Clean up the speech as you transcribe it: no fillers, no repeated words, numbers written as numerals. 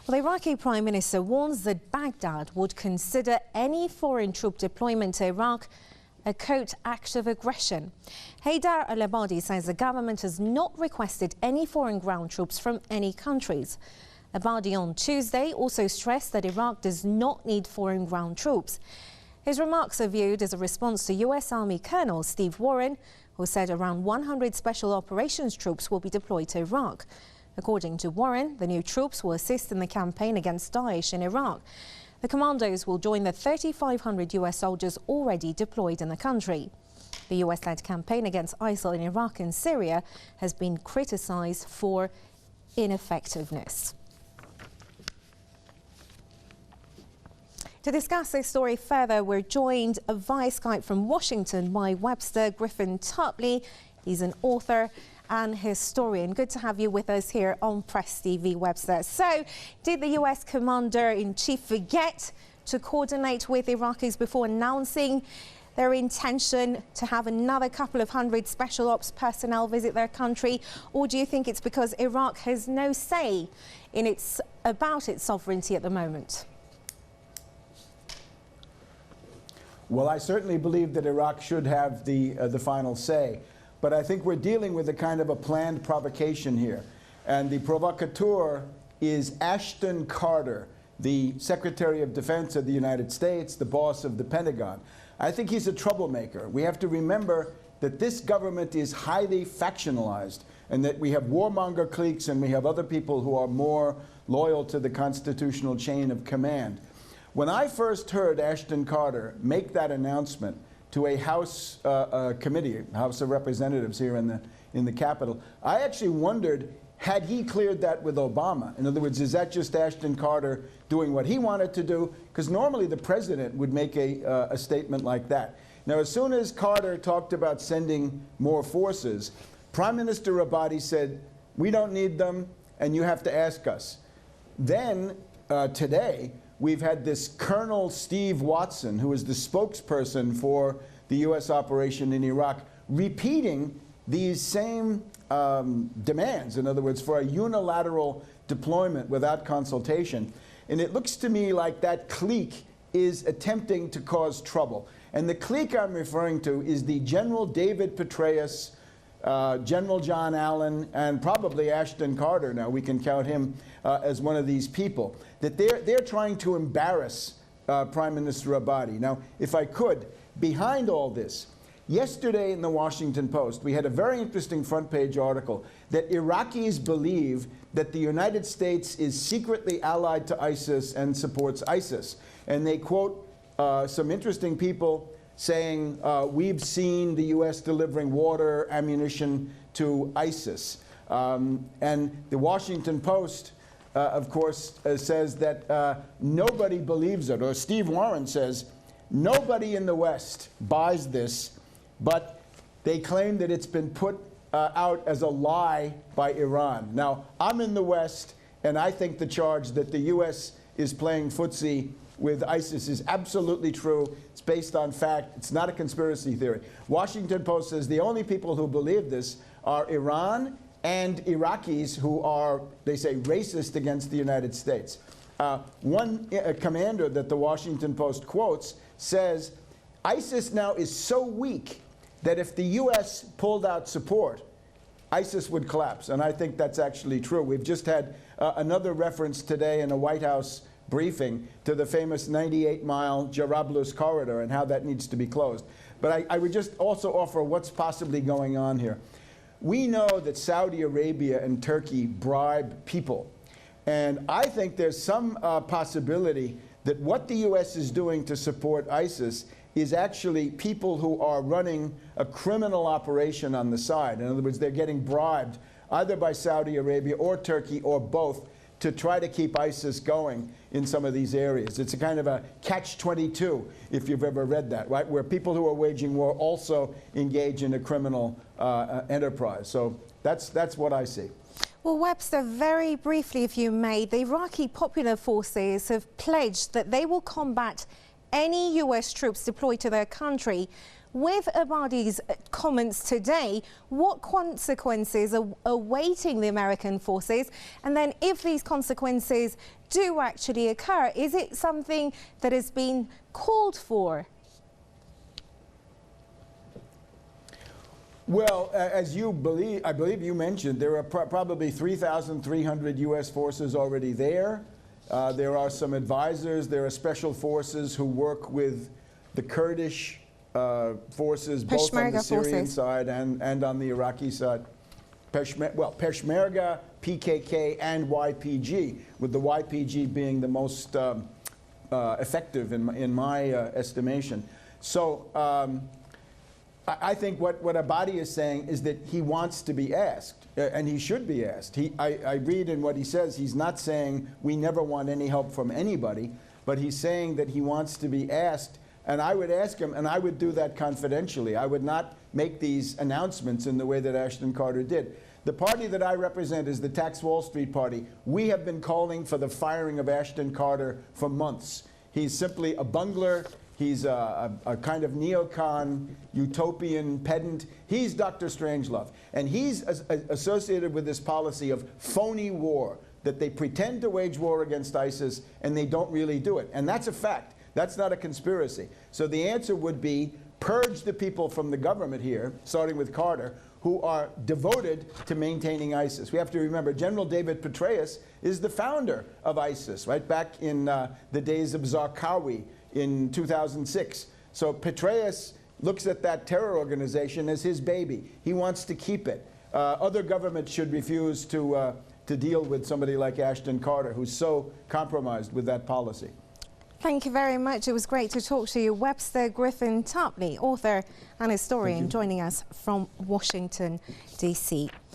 Well, the Iraqi Prime Minister warns that Baghdad would consider any foreign troop deployment to Iraq a quote, act of aggression. Heidar al-Abadi says the government has not requested any foreign ground troops from any countries. Abadi on Tuesday also stressed that Iraq does not need foreign ground troops. His remarks are viewed as a response to US Army Colonel Steve Warren, who said around 100 special operations troops will be deployed to Iraq. According to Warren, the new troops will assist in the campaign against Daesh in Iraq. The commandos will join the 3,500 US soldiers already deployed in the country. The US-led campaign against ISIL in Iraq and Syria has been criticised for ineffectiveness. To discuss this story further, we're joined via Skype from Washington by Webster Griffin Tarpley. He's an author and historian. Good to have you with us here on Press TV, Webster. So, did the US Commander-in-Chief forget to coordinate with Iraqis before announcing their intention to have another couple of hundred special ops personnel visit their country? Or do you think it's because Iraq has no say in about its sovereignty at the moment? Well, I certainly believe that Iraq should have the final say. But I think we're dealing with a kind of a planned provocation here. And the provocateur is Ashton Carter, the Secretary of Defense of the United States, the boss of the Pentagon. I think he's a troublemaker. We have to remember that this government is highly factionalized and that we have warmonger cliques and we have other people who are more loyal to the constitutional chain of command. When I first heard Ashton Carter make that announcement to a House committee, House of Representatives here in the Capitol, I actually wondered, had he cleared that with Obama? In other words, is that just Ashton Carter doing what he wanted to do? Because normally the president would make a statement like that. Now, as soon as Carter talked about sending more forces, Prime Minister Abadi said, we don't need them, and you have to ask us. Then, today, we've had this Colonel Steve Watson, who is the spokesperson for the U.S. operation in Iraq, repeating these same demands, in other words, for a unilateral deployment without consultation. And it looks to me like that clique is attempting to cause trouble. And the clique I'm referring to is the General David Petraeus, General John Allen, and probably Ashton Carter. Now we can count him as one of these people. That they're trying to embarrass Prime Minister Abadi. Now, if I could, behind all this, yesterday in the Washington Post, we had a very interesting front page article that Iraqis believe that the United States is secretly allied to ISIS and supports ISIS. And they quote some interesting people saying, we've seen the U.S. delivering water, ammunition to ISIS. And the Washington Post, of course, says that nobody believes it, or Steve Warren says, nobody in the West buys this, but they claim that it's been put out as a lie by Iran. Now, I'm in the West, and I think the charge that the U.S. is playing footsie with ISIS is absolutely true. It's based on fact. It's not a conspiracy theory. Washington Post says the only people who believe this are Iran and Iraqis who are, they say, racist against the United States. One commander that the Washington Post quotes says, ISIS now is so weak that if the U.S. pulled out support, ISIS would collapse. And I think that's actually true. We've just had another reference today in a White House briefing to the famous 98-mile Jarablus corridor and how that needs to be closed. But I would just also offer what's possibly going on here. We know that Saudi Arabia and Turkey bribe people. And I think there's some possibility that what the U.S. is doing to support ISIS is actually people who are running a criminal operation on the side. In other words, they're getting bribed either by Saudi Arabia or Turkey or both to try to keep ISIS going in some of these areas. It's a kind of a catch-22, if you've ever read that, right? Where people who are waging war also engage in a criminal enterprise. So that's what I see. Well, Webster, very briefly, if you may, the Iraqi Popular Forces have pledged that they will combat any US troops deployed to their country. with Abadi's comments today, what consequences are awaiting the American forces? And then if these consequences do actually occur, is it something that has been called for? Well, as I believe you mentioned, there are probably 3,300 U.S. forces already there. There are some advisors. There are special forces who work with the Kurdish forces, both on the Syrian side and on the Iraqi side. Peshmerga, PKK, and YPG, with the YPG being the most effective in my estimation. So I think what Abadi is saying is that he wants to be asked, and he should be asked. I read in what he says, he's not saying we never want any help from anybody, but he's saying that he wants to be asked. And I would ask him, and I would do that confidentially. I would not make these announcements in the way that Ashton Carter did. The party that I represent is the Tax Wall Street Party. We have been calling for the firing of Ashton Carter for months. He's simply a bungler. He's a kind of neocon, utopian pedant. He's Dr. Strangelove. And he's associated with this policy of phony war, that they pretend to wage war against ISIS and they don't really do it. And that's a fact. That's not a conspiracy. So the answer would be purge the people from the government here, starting with Carter, who are devoted to maintaining ISIS. We have to remember General David Petraeus is the founder of ISIS, right back in the days of Zarqawi in 2006. So Petraeus looks at that terror organization as his baby. He wants to keep it. Other governments should refuse to deal with somebody like Ashton Carter, who's so compromised with that policy. Thank you very much. It was great to talk to you. Webster, Griffin, Tarpley, author and historian, joining us from Washington, D.C.